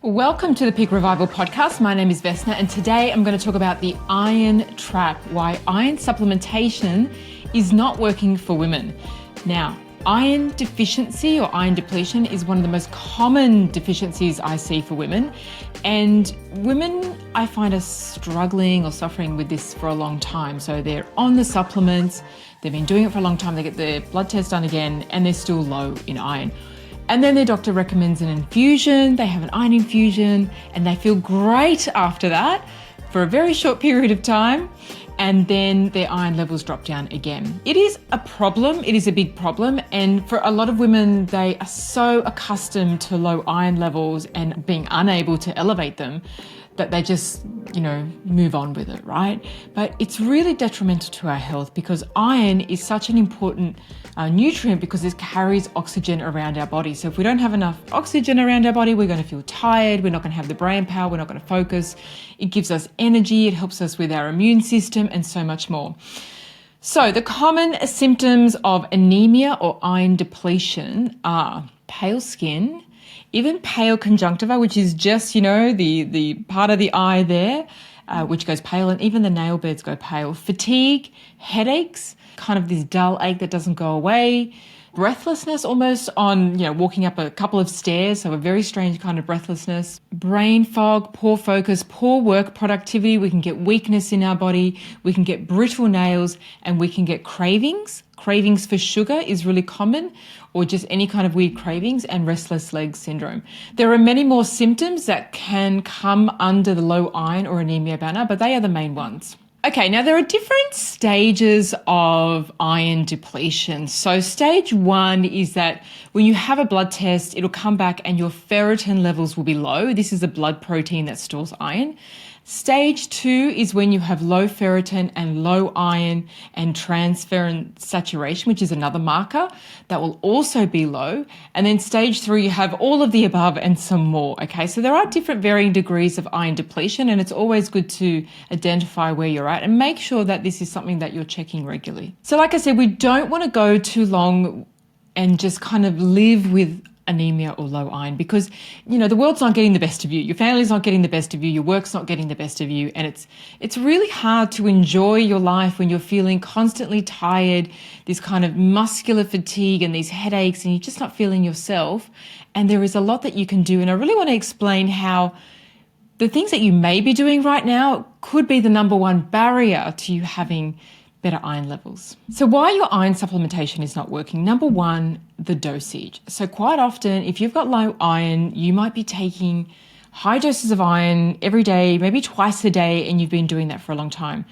Welcome to the Peak Revival podcast. My name is Vesna, and today I'm going to talk about the iron trap, why iron supplementation is not working for women. Now, iron deficiency or iron depletion is one of the most common deficiencies I see for women. And women, I find, are struggling or suffering with this for a long time. So they're on the supplements, they've been doing it for a long time, they get their blood test done again, and they're still low in iron. And then their doctor recommends an infusion, they have an iron infusion, and they feel great after that for a very short period of time, and then their iron levels drop down again. It is a problem, it is a big problem, and for a lot of women, they are so accustomed to low iron levels and being unable to elevate them that they just, move on with it, right? But it's really detrimental to our health because iron is such an important nutrient because it carries oxygen around our body. So if we don't have enough oxygen around our body, we're going to feel tired, we're not going to have the brain power, we're not going to focus. It gives us energy, it helps us with our immune system and so much more. So the common symptoms of anemia or iron depletion are pale skin, even pale conjunctiva, which is just, the part of the eye there, which goes pale, and even the nail beds go pale. Fatigue, headaches, kind of this dull ache that doesn't go away, breathlessness almost on, walking up a couple of stairs, so a very strange kind of breathlessness, brain fog, poor focus, poor work productivity. We can get weakness in our body, we can get brittle nails, and we can get cravings. Cravings for sugar is really common, or just any kind of weird cravings, and restless leg syndrome. There are many more symptoms that can come under the low iron or anemia banner, but they are the main ones. Okay, now there are different stages of iron depletion. So stage 1 is that when you have a blood test, it'll come back and your ferritin levels will be low. This is a blood protein that stores iron. Stage 2 is when you have low ferritin and low iron and transferrin saturation, which is another marker that will also be low. And then stage 3, you have all of the above and some more. Okay, so there are different varying degrees of iron depletion, and it's always good to identify where you're at and make sure that this is something that you're checking regularly. So like I said, we don't want to go too long and just kind of live with anemia or low iron because, the world's not getting the best of you. Your family's not getting the best of you. Your work's not getting the best of you. And it's really hard to enjoy your life when you're feeling constantly tired, this kind of muscular fatigue and these headaches, and you're just not feeling yourself. And there is a lot that you can do. And I really want to explain how the things that you may be doing right now could be the number one barrier to you having better iron levels. So why your iron supplementation is not working? Number one, the dosage. So quite often, if you've got low iron, you might be taking high doses of iron every day, maybe twice a day, and you've been doing that for a long time.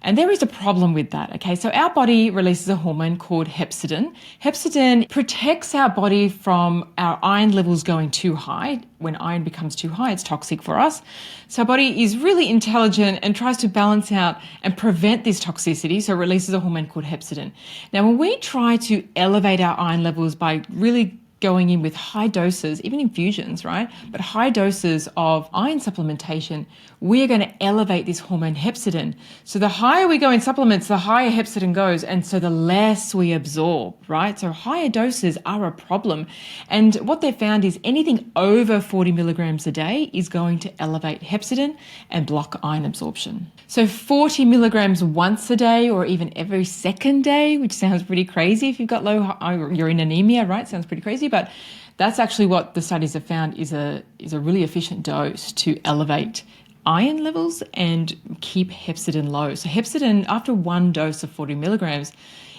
And there is a problem with that, okay? So our body releases a hormone called hepcidin. Hepcidin protects our body from our iron levels going too high. When iron becomes too high, it's toxic for us. So our body is really intelligent and tries to balance out and prevent this toxicity, so it releases a hormone called hepcidin. Now, when we try to elevate our iron levels by really going in with high doses, even infusions, right? But high doses of iron supplementation, we're going to elevate this hormone hepcidin. So the higher we go in supplements, the higher hepcidin goes, and so the less we absorb, right? So higher doses are a problem. And what they've found is anything over 40 milligrams a day is going to elevate hepcidin and block iron absorption. So 40 milligrams once a day or even every second day, which sounds pretty crazy if you've got low, you're in anemia, right? Sounds pretty crazy, but that's actually what the studies have found is a really efficient dose to elevate iron levels and keep hepcidin low. So hepcidin, after one dose of 40 milligrams,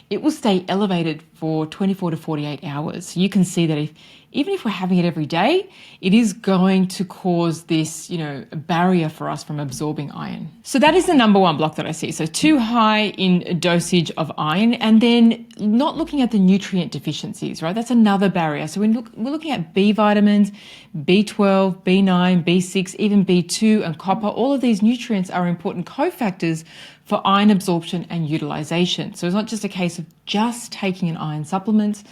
it will stay elevated for 24 to 48 hours. So you can see that even if we're having it every day, it is going to cause this, a barrier for us from absorbing iron. So that is the number one block that I see. So too high in dosage of iron, and then not looking at the nutrient deficiencies, right? That's another barrier. So we're looking at B vitamins, B12, B9, B6, even B2 and copper. All of these nutrients are important cofactors for iron absorption and utilization. So it's not just a case of just taking an iron supplement.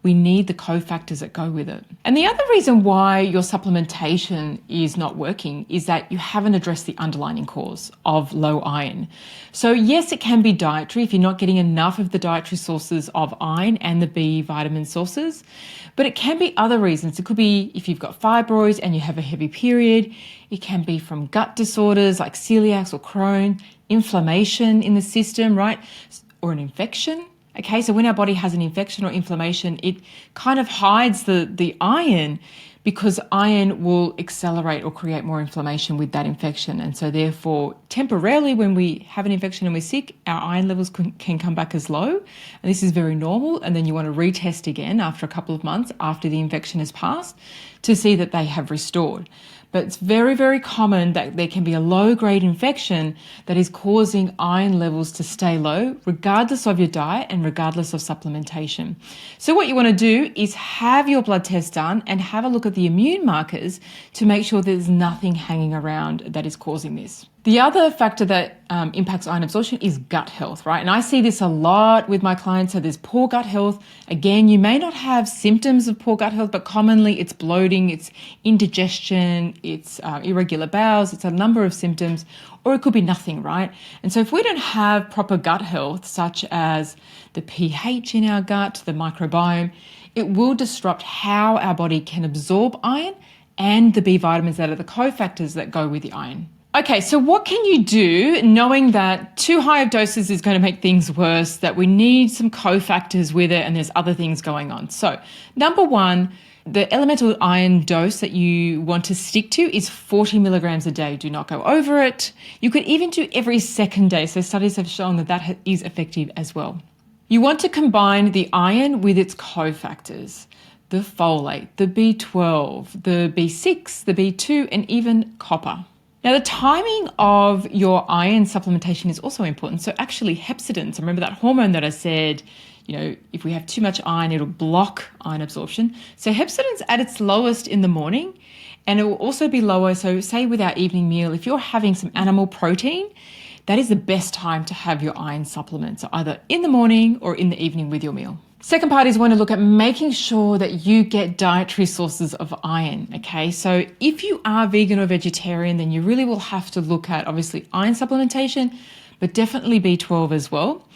we need the cofactors that go with it. And the other reason why your supplementation is not working is that you haven't addressed the underlying cause of low iron. So yes, it can be dietary if you're not getting enough of the dietary sources of iron and the B vitamin sources, but it can be other reasons. It could be if you've got fibroids and you have a heavy period. It can be from gut disorders like celiac or Crohn, inflammation in the system, right? Or an infection. Okay, so when our body has an infection or inflammation, it kind of hides the iron because iron will accelerate or create more inflammation with that infection. And so therefore, temporarily when we have an infection and we're sick, our iron levels can come back as low. And this is very normal. And then you want to retest again after a couple of months after the infection has passed to see that they have restored. But it's very, very common that there can be a low-grade infection that is causing iron levels to stay low, regardless of your diet and regardless of supplementation. So what you want to do is have your blood test done and have a look at the immune markers to make sure there's nothing hanging around that is causing this. The other factor that impacts iron absorption is gut health, right? And I see this a lot with my clients. So there's poor gut health. Again, you may not have symptoms of poor gut health, but commonly it's bloating, it's indigestion, it's irregular bowels, it's a number of symptoms, or it could be nothing, right? And so if we don't have proper gut health, such as the pH in our gut, the microbiome, it will disrupt how our body can absorb iron and the B vitamins that are the cofactors that go with the iron. Okay, so what can you do knowing that too high of doses is going to make things worse, that we need some cofactors with it and there's other things going on? So number one, the elemental iron dose that you want to stick to is 40 milligrams a day. Do not go over it. You could even do every second day. So studies have shown that that is effective as well. You want to combine the iron with its cofactors, the folate, the B12, the B6, the B2, and even copper. Now, the timing of your iron supplementation is also important. So actually hepcidin, so remember that hormone that I said, if we have too much iron, it'll block iron absorption. So hepcidin's at its lowest in the morning, and it will also be lower. So say with our evening meal, if you're having some animal protein, that is the best time to have your iron supplement. So either in the morning or in the evening with your meal. Second part is we want to look at making sure that you get dietary sources of iron, okay? So if you are vegan or vegetarian, then you really will have to look at obviously iron supplementation, but definitely B12 as well.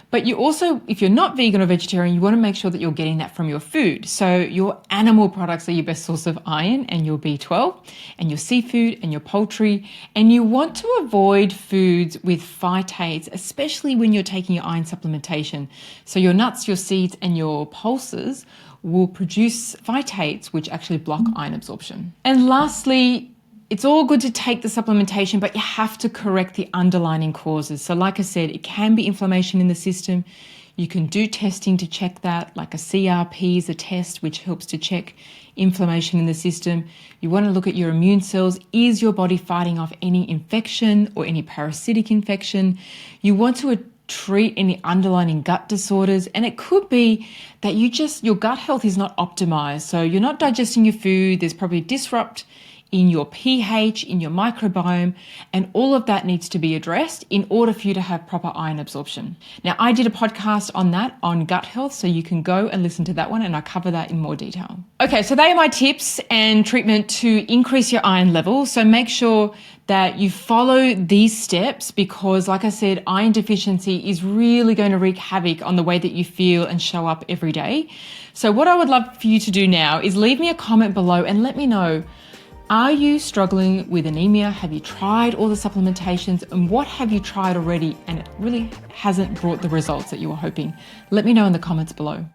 But you also, if you're not vegan or vegetarian, you want to make sure that you're getting that from your food. So your animal products are your best source of iron and your B12 and your seafood and your poultry. And you want to avoid foods with phytates, especially when you're taking your iron supplementation. So your nuts, your seeds and your pulses will produce phytates, which actually block iron absorption. And lastly, it's all good to take the supplementation, but you have to correct the underlying causes. So like I said, it can be inflammation in the system. You can do testing to check that, like a CRP is a test which helps to check inflammation in the system. You want to look at your immune cells. Is your body fighting off any infection or any parasitic infection? You want to treat any underlying gut disorders. And it could be that your gut health is not optimized. So you're not digesting your food. There's probably disrupt in your pH, in your microbiome, and all of that needs to be addressed in order for you to have proper iron absorption. Now, I did a podcast on that, on gut health, so you can go and listen to that one and I cover that in more detail. Okay, so they are my tips and treatment to increase your iron level. So make sure that you follow these steps because, like I said, iron deficiency is really going to wreak havoc on the way that you feel and show up every day. So what I would love for you to do now is leave me a comment below and let me know, are you struggling with anemia? Have you tried all the supplementations? And what have you tried already and it really hasn't brought the results that you were hoping? Let me know in the comments below.